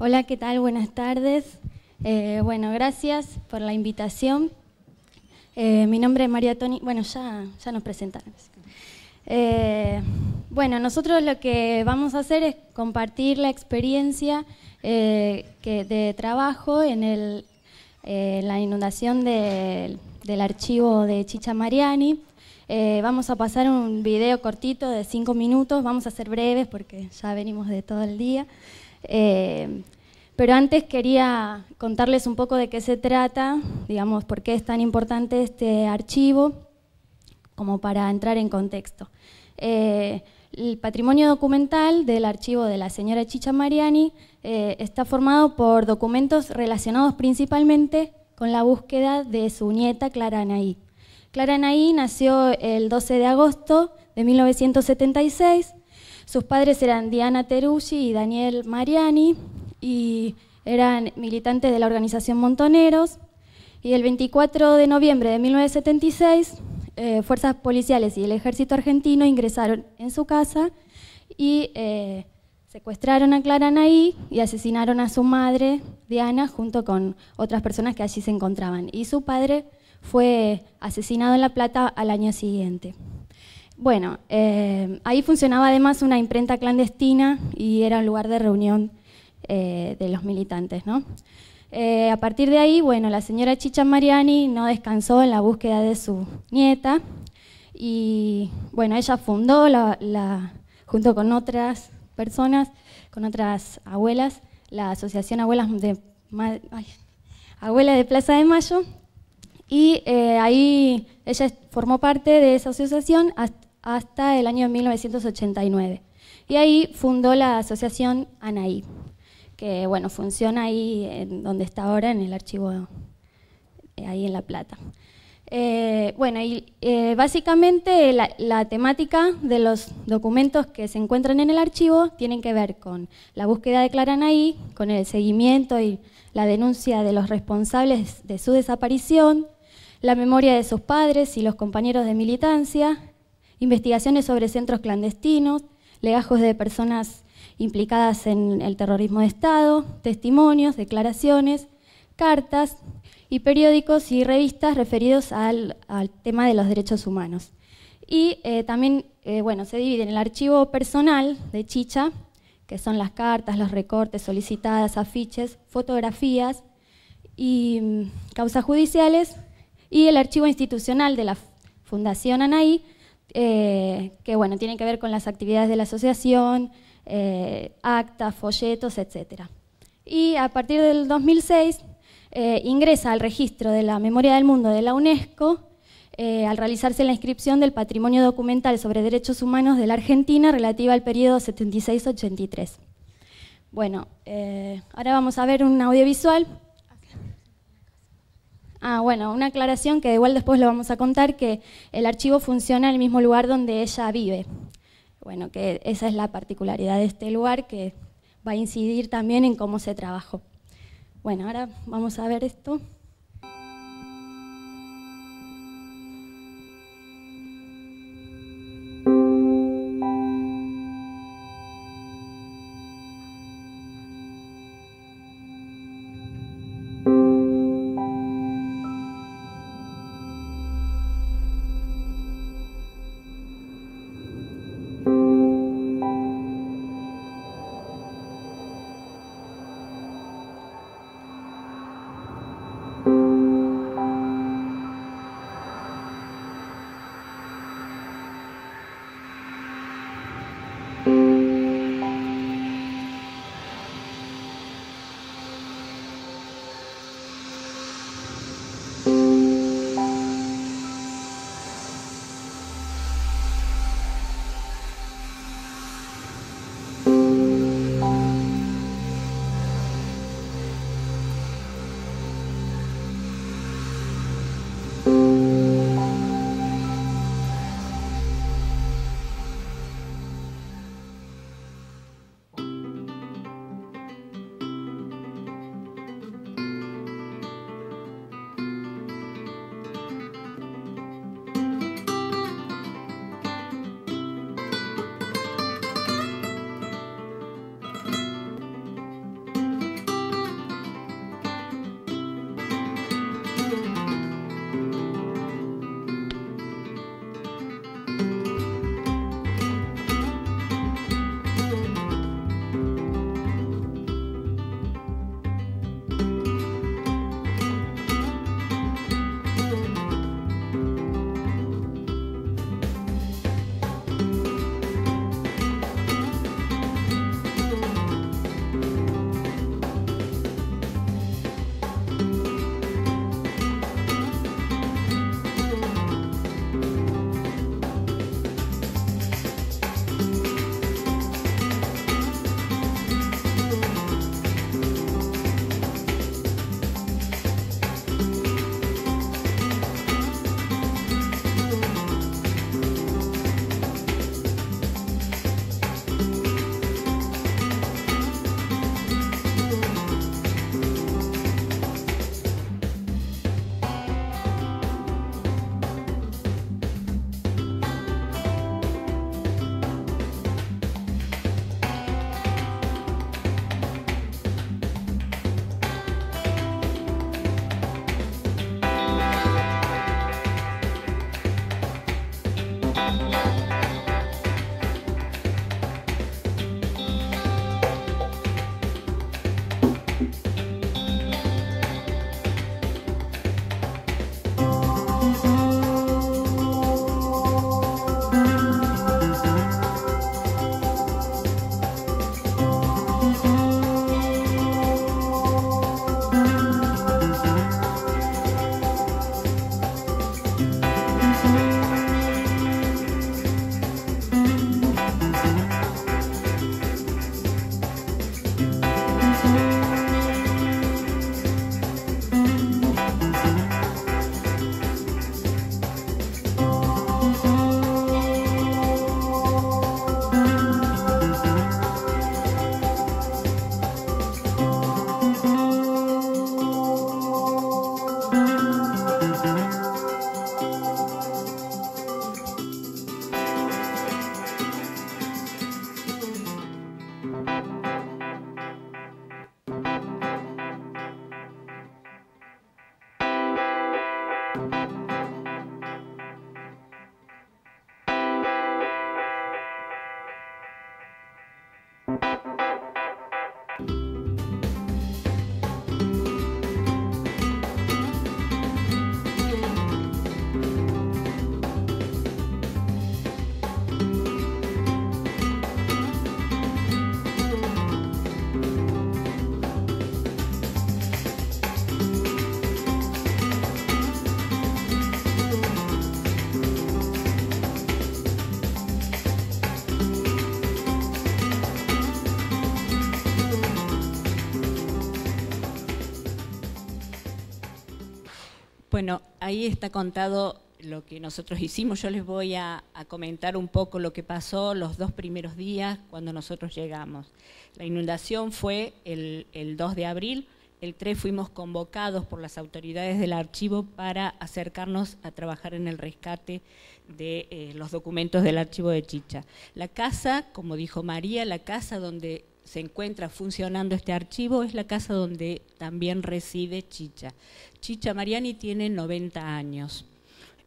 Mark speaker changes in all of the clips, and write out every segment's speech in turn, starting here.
Speaker 1: Hola, ¿qué tal? Buenas tardes. Bueno, gracias por la invitación. Mi nombre es María Toni. Bueno, ya nos presentaron. Bueno, nosotros lo que vamos a hacer es compartir la experiencia de trabajo en la inundación del archivo de Chicha Mariani. Vamos a pasar un video cortito de 5 minutos. Vamos a ser breves porque ya venimos de todo el día. Pero antes quería contarles un poco de qué se trata, digamos, por qué es tan importante este archivo, como para entrar en contexto. El patrimonio documental del archivo de la señora Chicha Mariani está formado por documentos relacionados principalmente con la búsqueda de su nieta Clara Anaí. Clara Anaí nació el 12 de agosto de 1976. Sus padres eran Diana Teruggi y Daniel Mariani y eran militantes de la organización Montoneros. Y el 24 de noviembre de 1976, fuerzas policiales y el ejército argentino ingresaron en su casa y secuestraron a Clara Anaí y asesinaron a su madre, Diana, junto con otras personas que allí se encontraban. Y su padre fue asesinado en La Plata al año siguiente. Bueno, ahí funcionaba además una imprenta clandestina y era un lugar de reunión de los militantes, ¿no? A partir de ahí, bueno, la señora Chicha Mariani no descansó en la búsqueda de su nieta y, bueno, ella fundó, junto con otras personas, con otras abuelas, la Asociación Abuelas de Plaza de Mayo, y ahí ella formó parte de esa asociación hasta el año 1989. Y ahí fundó la Asociación Anaí, que bueno, funciona ahí en donde está ahora, en el archivo ahí en La Plata. Bueno, y básicamente la temática de los documentos que se encuentran en el archivo tienen que ver con la búsqueda de Clara Anaí, con el seguimiento y la denuncia de los responsables de su desaparición, la memoria de sus padres y los compañeros de militancia, investigaciones sobre centros clandestinos, legajos de personas implicadas en el terrorismo de Estado, testimonios, declaraciones, cartas y periódicos y revistas referidos al tema de los derechos humanos. Y también, bueno, se divide en el archivo personal de Chicha, que son las cartas, los recortes solicitadas, afiches, fotografías y causas judiciales, y el archivo institucional de la Fundación Anaí, que bueno, tiene que ver con las actividades de la asociación, actas, folletos, etc. Y a partir del 2006 ingresa al registro de la Memoria del Mundo de la UNESCO al realizarse la inscripción del patrimonio documental sobre derechos humanos de la Argentina relativa al periodo 76-83. Bueno, ahora vamos a ver un audiovisual. Bueno, una aclaración que igual después lo vamos a contar, que el archivo funciona en el mismo lugar donde ella vive. Bueno, que esa es la particularidad de este lugar, que va a incidir también en cómo se trabajó. Bueno, ahora vamos a ver esto.
Speaker 2: Bueno, ahí está contado lo que nosotros hicimos. Yo les voy a comentar un poco lo que pasó los 2 primeros días cuando nosotros llegamos. La inundación fue el 2 de abril, el 3 fuimos convocados por las autoridades del archivo para acercarnos a trabajar en el rescate de los documentos del archivo de Chicha. La casa, como dijo María, la casa donde se encuentra funcionando este archivo es la casa donde también reside Chicha. Chicha Mariani tiene 90 años.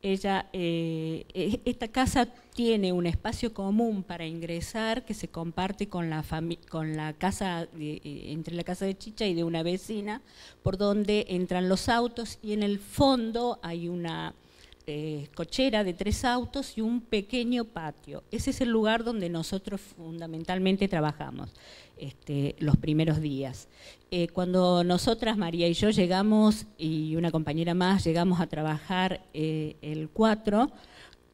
Speaker 2: Ella, esta casa tiene un espacio común para ingresar que se comparte con la casa entre la casa de Chicha y de una vecina, por donde entran los autos, y en el fondo hay una cochera de 3 autos y un pequeño patio. Ese es el lugar donde nosotros fundamentalmente trabajamos los primeros días. Cuando nosotras, María y yo, llegamos, y una compañera más, llegamos a trabajar el 4,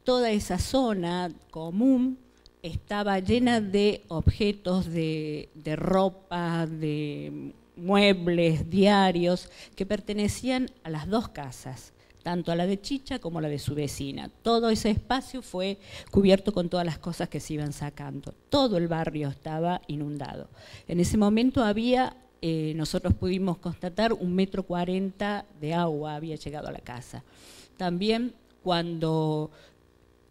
Speaker 2: toda esa zona común estaba llena de objetos, de ropa, de muebles, diarios, que pertenecían a las 2 casas, tanto a la de Chicha como a la de su vecina. Todo ese espacio fue cubierto con todas las cosas que se iban sacando. Todo el barrio estaba inundado. En ese momento había, nosotros pudimos constatar, 1,40 m de agua había llegado a la casa. También cuando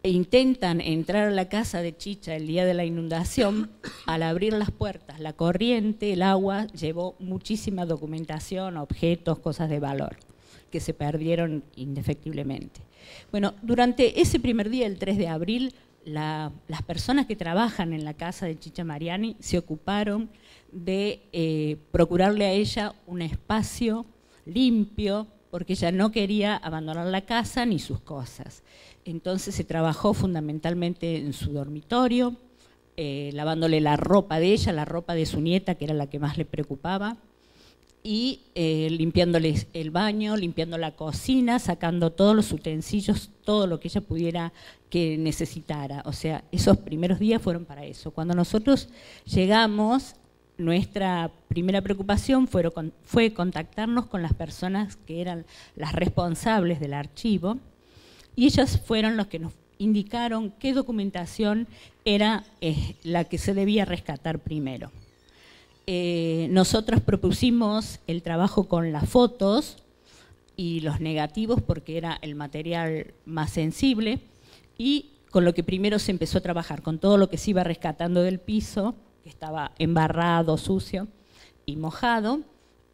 Speaker 2: intentan entrar a la casa de Chicha el día de la inundación, al abrir las puertas, la corriente, el agua llevó muchísima documentación, objetos, cosas de valor, que se perdieron indefectiblemente. Bueno, durante ese primer día, el 3 de abril, las personas que trabajan en la casa de Chicha Mariani se ocuparon de procurarle a ella un espacio limpio, porque ella no quería abandonar la casa ni sus cosas. Entonces se trabajó fundamentalmente en su dormitorio, lavándole la ropa de ella, la ropa de su nieta, que era la que más le preocupaba, y limpiándoles el baño, limpiando la cocina, sacando todos los utensilios, todo lo que ella pudiera que necesitara. O sea, esos primeros días fueron para eso. Cuando nosotros llegamos, nuestra primera preocupación fue contactarnos con las personas que eran las responsables del archivo, y ellas fueron los que nos indicaron qué documentación era la que se debía rescatar primero. Nosotros propusimos el trabajo con las fotos y los negativos porque era el material más sensible, y con lo que primero se empezó a trabajar, con todo lo que se iba rescatando del piso, que estaba embarrado, sucio y mojado,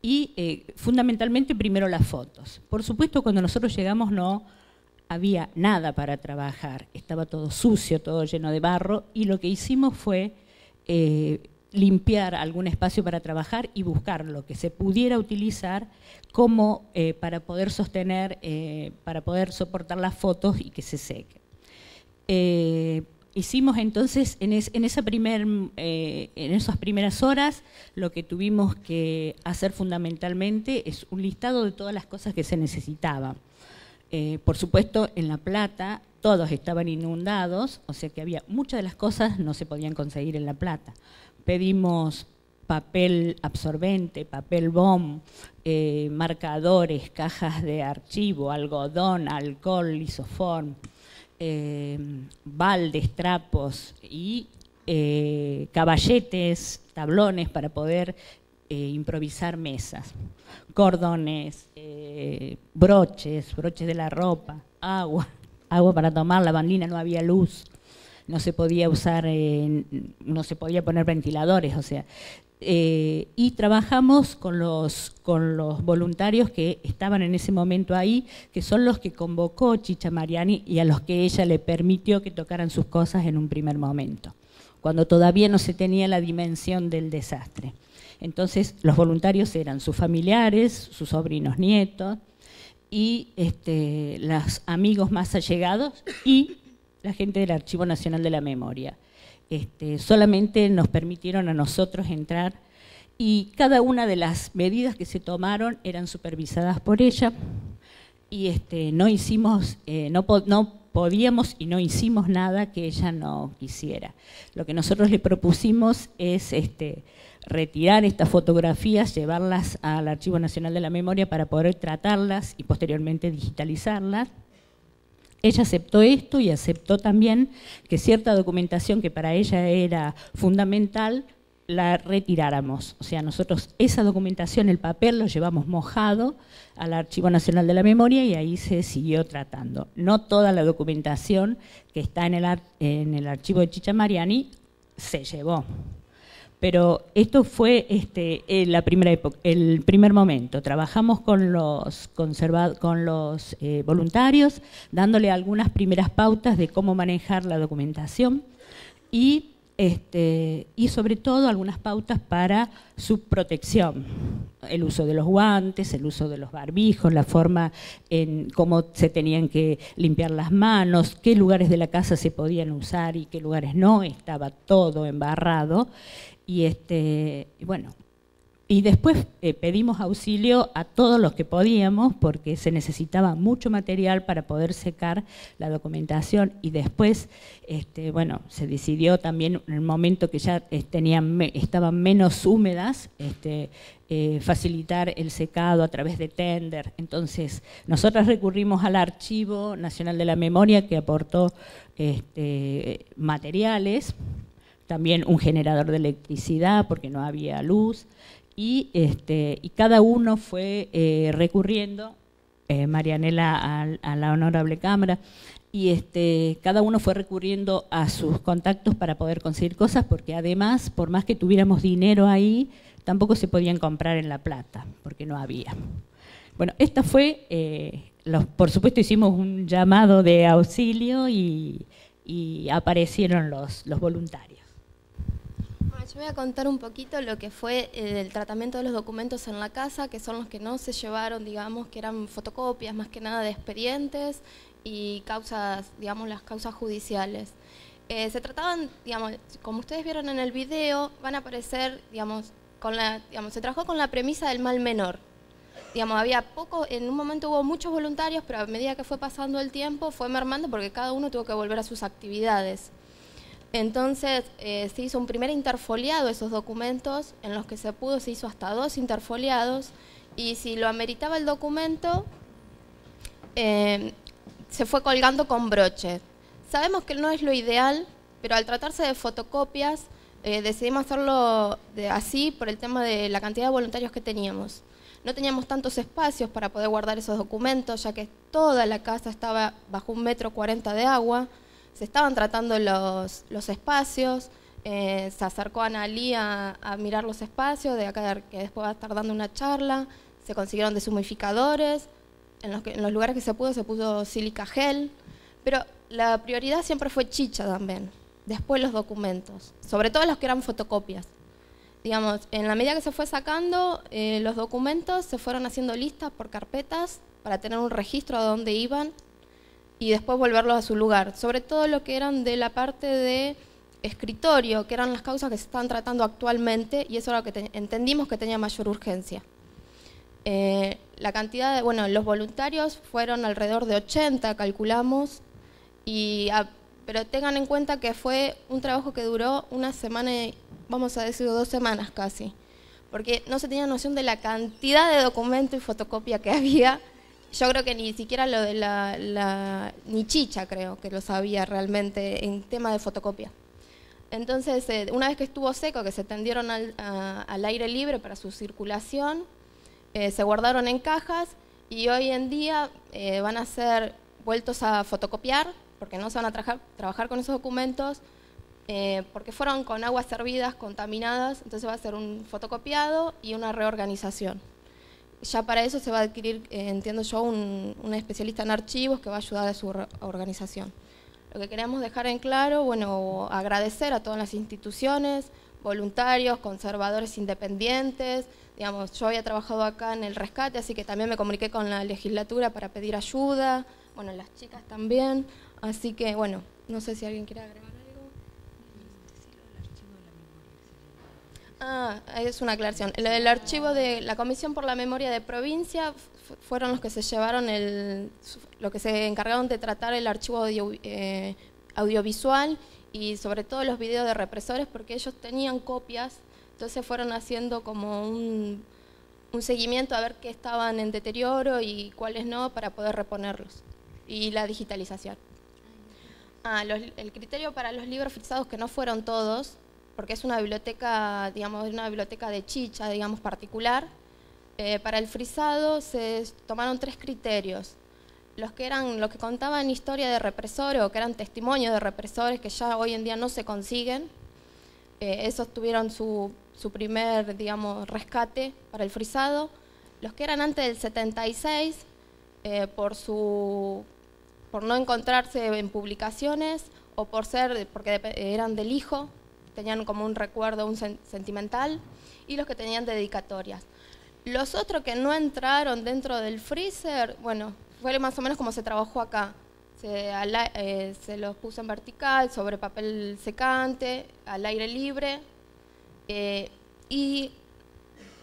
Speaker 2: y fundamentalmente primero las fotos. Por supuesto, cuando nosotros llegamos no había nada para trabajar, estaba todo sucio, todo lleno de barro, y lo que hicimos fue limpiar algún espacio para trabajar y buscar lo que se pudiera utilizar como para poder sostener, para poder soportar las fotos y que se sequen. Hicimos entonces, en esas primeras horas, lo que tuvimos que hacer fundamentalmente es un listado de todas las cosas que se necesitaban. Por supuesto, en La Plata todos estaban inundados, o sea que había muchas de las cosas no se podían conseguir en La Plata. Pedimos papel absorbente, papel bond, marcadores, cajas de archivo, algodón, alcohol, lisoform, baldes, trapos y caballetes, tablones para poder improvisar mesas, cordones, broches de la ropa, agua para tomar, lavandina, no había luz, no se podía usar, no se podía poner ventiladores, o sea, y trabajamos con los voluntarios que estaban en ese momento ahí, que son los que convocó Chicha Mariani y a los que ella le permitió que tocaran sus cosas en un primer momento, cuando todavía no se tenía la dimensión del desastre. Entonces, los voluntarios eran sus familiares, sus sobrinos nietos y los amigos más allegados y la gente del Archivo Nacional de la Memoria. Solamente nos permitieron a nosotros entrar y cada una de las medidas que se tomaron eran supervisadas por ella y no hicimos, no podíamos y no hicimos nada que ella no quisiera. Lo que nosotros le propusimos es retirar estas fotografías, llevarlas al Archivo Nacional de la Memoria para poder tratarlas y posteriormente digitalizarlas. Ella aceptó esto y aceptó también que cierta documentación que para ella era fundamental la retiráramos. O sea, nosotros esa documentación, el papel, lo llevamos mojado al Archivo Nacional de la Memoria y ahí se siguió tratando. No toda la documentación que está en el archivo de Chicha Mariani se llevó. Pero esto fue la primera época, el primer momento. Trabajamos con los voluntarios, dándole algunas primeras pautas de cómo manejar la documentación y sobre todo algunas pautas para su protección. El uso de los guantes, el uso de los barbijos, la forma en cómo se tenían que limpiar las manos, qué lugares de la casa se podían usar y qué lugares no, estaba todo embarrado. Y bueno, y después pedimos auxilio a todos los que podíamos porque se necesitaba mucho material para poder secar la documentación y después, bueno, se decidió también en el momento que ya estaban menos húmedas, facilitar el secado a través de tender. Entonces, nosotros recurrimos al Archivo Nacional de la Memoria que aportó materiales, también un generador de electricidad porque no había luz y cada uno fue recurriendo, Marianela a la Honorable Cámara, y cada uno fue recurriendo a sus contactos para poder conseguir cosas porque además, por más que tuviéramos dinero ahí, tampoco se podían comprar en La Plata porque no había. Bueno, esta fue, por supuesto hicimos un llamado de auxilio y aparecieron los voluntarios.
Speaker 3: Yo voy a contar un poquito lo que fue el tratamiento de los documentos en la casa, que son los que no se llevaron, digamos, que eran fotocopias más que nada de expedientes y causas, digamos, las causas judiciales. Se trataban, digamos, como ustedes vieron en el video, van a aparecer, digamos, se trabajó con la premisa del mal menor. Digamos, había poco, en un momento hubo muchos voluntarios, pero a medida que fue pasando el tiempo fue mermando porque cada uno tuvo que volver a sus actividades. Entonces se hizo un primer interfoliado de esos documentos, en los que se pudo, se hizo hasta 2 interfoliados, y si lo ameritaba el documento, se fue colgando con broche. Sabemos que no es lo ideal, pero al tratarse de fotocopias, decidimos hacerlo así por el tema de la cantidad de voluntarios que teníamos. No teníamos tantos espacios para poder guardar esos documentos, ya que toda la casa estaba bajo 1,40 m de agua. Se estaban tratando los espacios, se acercó Analí a mirar los espacios, de acá que después va a estar dando una charla, se consiguieron deshumidificadores, en los lugares que se puso sílica gel, pero la prioridad siempre fue chicha también, después los documentos, sobre todo los que eran fotocopias. Digamos, en la medida que se fue sacando, los documentos se fueron haciendo listas por carpetas para tener un registro de dónde iban, y después volverlos a su lugar, sobre todo lo que eran de la parte de escritorio, que eran las causas que se están tratando actualmente, y eso era lo que entendimos que tenía mayor urgencia. La cantidad de, los voluntarios fueron alrededor de 80, calculamos, pero tengan en cuenta que fue un trabajo que duró una semana, vamos a decir 2 semanas casi, porque no se tenía noción de la cantidad de documento y fotocopia que había. Yo creo que ni siquiera lo de ni Chicha creo que lo sabía realmente en tema de fotocopia. Entonces, una vez que estuvo seco, que se tendieron al aire libre para su circulación, se guardaron en cajas y hoy en día van a ser vueltos a fotocopiar, porque no se van a trabajar con esos documentos, porque fueron con aguas hervidas contaminadas, entonces va a ser un fotocopiado y una reorganización. Ya para eso se va a adquirir, entiendo yo, un especialista en archivos que va a ayudar a su organización. Lo que queremos dejar en claro, agradecer a todas las instituciones, voluntarios, conservadores independientes. Digamos, yo había trabajado acá en el rescate, así que también me comuniqué con la legislatura para pedir ayuda. Bueno, las chicas también. Así que, no sé si alguien quiere agregar algo. Es una aclaración. El archivo de la Comisión por la Memoria de Provincia fueron los que se llevaron lo que se encargaron de tratar el archivo audiovisual y sobre todo los videos de represores, porque ellos tenían copias Entonces fueron haciendo como un seguimiento a ver qué estaban en deterioro y cuáles no para poder reponerlos. Y la digitalización. El criterio para los libros frisados, que no fueron todos, porque es una biblioteca, digamos, una biblioteca de chicha, digamos, particular. Para el frisado se tomaron 3 criterios. Los que contaban historia de represores o que eran testimonios de represores que ya hoy en día no se consiguen, esos tuvieron su primer, digamos, rescate para el frisado. Los que eran antes del 76, por no encontrarse en publicaciones o porque eran del hijo, tenían como un recuerdo, sentimental, y los que tenían dedicatorias. Los otros que no entraron dentro del freezer, bueno, fue más o menos como se trabajó acá. Se los puso en vertical, sobre papel secante, al aire libre, y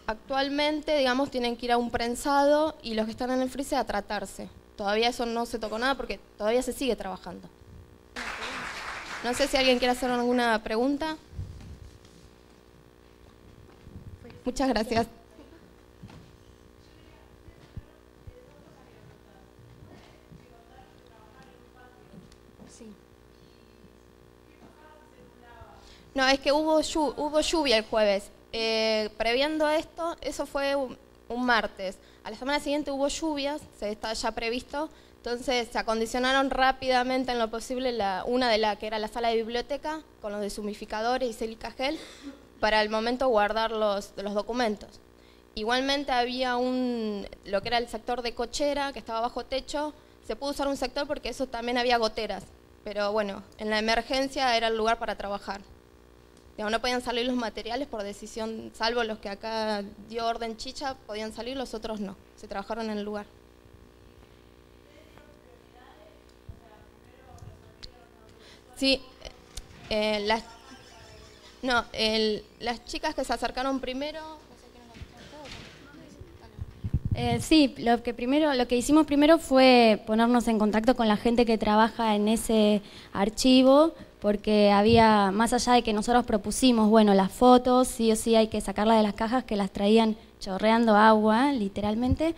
Speaker 3: actualmente, digamos, tienen que ir a un prensado y los que están en el freezer a tratarse. Todavía eso no se tocó nada porque todavía se sigue trabajando. No sé si alguien quiere hacer alguna pregunta. Muchas gracias. No, es que hubo lluvia el jueves. Previendo esto, eso fue un martes. A la semana siguiente hubo lluvias, se está ya previsto, entonces se acondicionaron rápidamente en lo posible una de la que era la sala de biblioteca, con los deshumificadores y sílica gel, para el momento guardar los documentos. Igualmente había lo que era el sector de cochera, que estaba bajo techo, se pudo usar un sector porque eso también había goteras, pero bueno, en la emergencia era el lugar para trabajar. Digamos, no podían salir los materiales por decisión, salvo los que acá dio orden Chicha, podían salir, los otros no, se trabajaron en el lugar. Sí, las chicas que se acercaron primero...
Speaker 1: Sí, lo que hicimos primero fue ponernos en contacto con la gente que trabaja en ese archivo, porque había, más allá de que nosotros propusimos, bueno, las fotos, sí o sí hay que sacarlas de las cajas, que las traían chorreando agua, literalmente,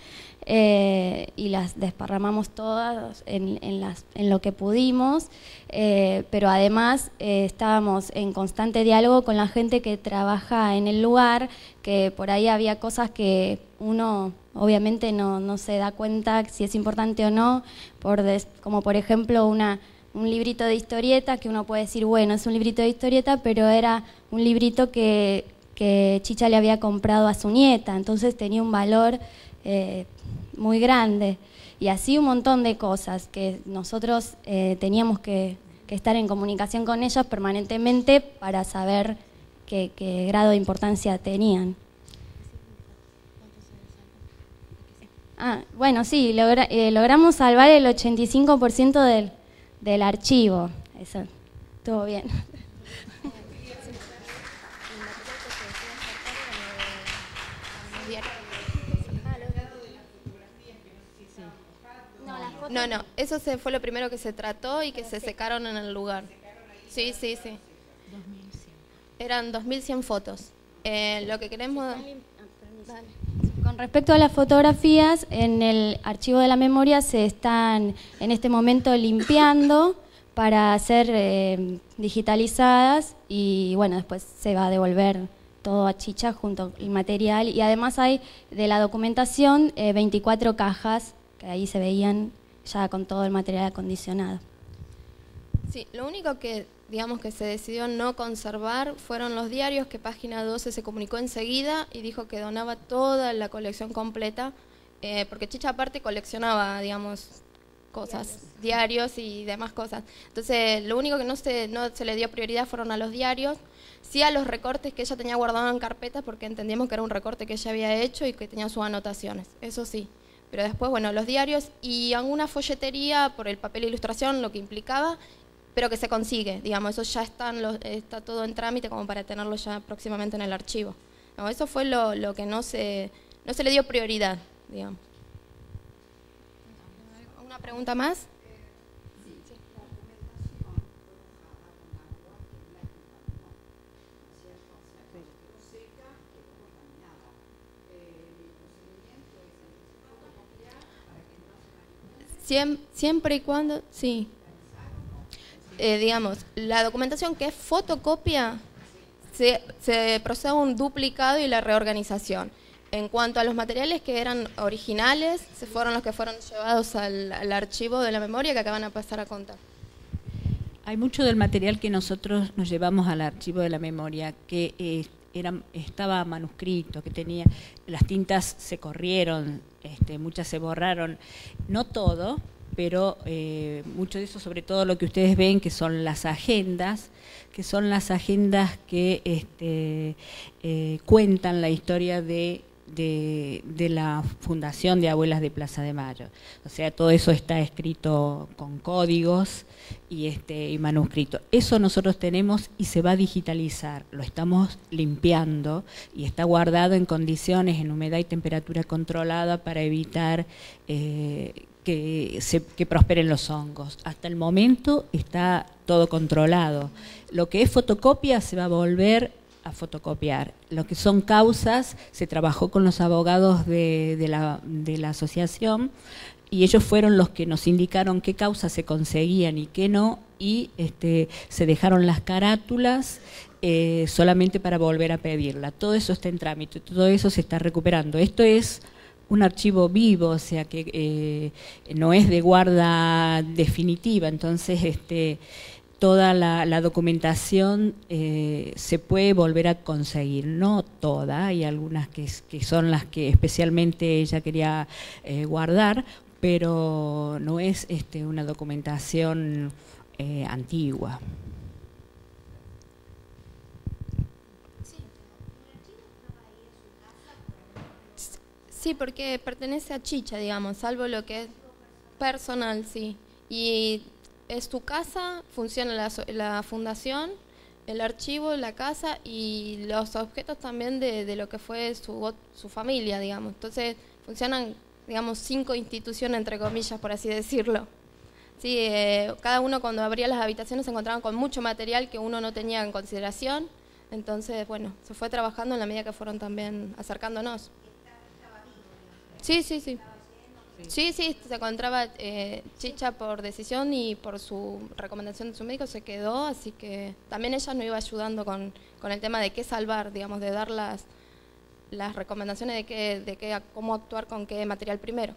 Speaker 1: y las desparramamos todas en lo que pudimos, pero además estábamos en constante diálogo con la gente que trabaja en el lugar, que por ahí había cosas que uno obviamente no se da cuenta si es importante o no, como por ejemplo un librito de historieta, que uno puede decir, bueno, es un librito de historieta, pero era un librito que Chicha le había comprado a su nieta, entonces tenía un valor muy grande. Y así un montón de cosas que nosotros teníamos que estar en comunicación con ellos permanentemente para saber qué grado de importancia tenían. Bueno, sí, logramos salvar el 85% del archivo. Eso, estuvo bien.
Speaker 3: No, eso fue lo primero que se trató y que se secaron en el lugar. Sí. Eran 2100 fotos. Lo que queremos...
Speaker 1: Con respecto a las fotografías, en el archivo de la memoria se están en este momento limpiando para ser digitalizadas y bueno, después se va a devolver todo a Chicha junto con el material, y además hay de la documentación 24 cajas que ahí se veían ya con todo el material acondicionado.
Speaker 3: Sí, lo único que digamos que se decidió no conservar fueron los diarios, que Página 12 se comunicó enseguida y dijo que donaba toda la colección completa, porque Chicha aparte coleccionaba, digamos, cosas, diarios y demás cosas. Entonces, lo único que no se le dio prioridad fueron a los diarios, sí a los recortes que ella tenía guardados en carpetas, porque entendíamos que era un recorte que ella había hecho y que tenía sus anotaciones, eso sí. Pero después, bueno, los diarios y alguna folletería por el papel e ilustración, lo que implicaba, pero que se consigue, digamos, eso ya está todo en trámite como para tenerlo ya próximamente en el archivo. No, eso fue lo que no se le dio prioridad, digamos. ¿Una pregunta más? Siempre y cuando, sí. Digamos, la documentación que es fotocopia, se procede a un duplicado y la reorganización. En cuanto a los materiales que eran originales, se fueron los que fueron llevados al archivo de la memoria, que acaban a pasar a contar.
Speaker 2: Hay mucho del material que nosotros nos llevamos al archivo de la memoria que estaba manuscrito, que tenía, las tintas se corrieron, muchas se borraron, no todo, pero mucho de eso, sobre todo lo que ustedes ven, que son las agendas, que cuentan la historia de la fundación de Abuelas de Plaza de Mayo. O sea, todo eso está escrito con códigos y manuscrito. Eso nosotros tenemos y se va a digitalizar. Lo estamos limpiando y está guardado en condiciones, en humedad y temperatura controlada para evitar que prosperen los hongos. Hasta el momento está todo controlado. Lo que es fotocopia se va a volver a fotocopiar. Lo que son causas, se trabajó con los abogados de la asociación y ellos fueron los que nos indicaron qué causas se conseguían y qué no, y se dejaron las carátulas solamente para volver a pedirla. Todo eso está en trámite, todo eso se está recuperando. Esto es un archivo vivo, o sea que no es de guarda definitiva, entonces toda la documentación se puede volver a conseguir, no toda, hay algunas que son las que especialmente ella quería guardar, pero no es una documentación antigua.
Speaker 3: Sí, porque pertenece a Chicha, digamos, salvo lo que es personal, sí. Y es tu casa, funciona la fundación, el archivo, la casa y los objetos también de lo que fue su familia, digamos. Entonces funcionan, digamos, 5 instituciones, entre comillas, por así decirlo. Sí, cada uno cuando abría las habitaciones se encontraban con mucho material que uno no tenía en consideración. Entonces, bueno, se fue trabajando en la medida que fueron también acercándonos. Sí. Sí, se encontraba Chicha por decisión y por su recomendación de su médico se quedó, así que también ella nos iba ayudando con el tema de qué salvar, digamos, de dar las recomendaciones de cómo actuar con qué material primero.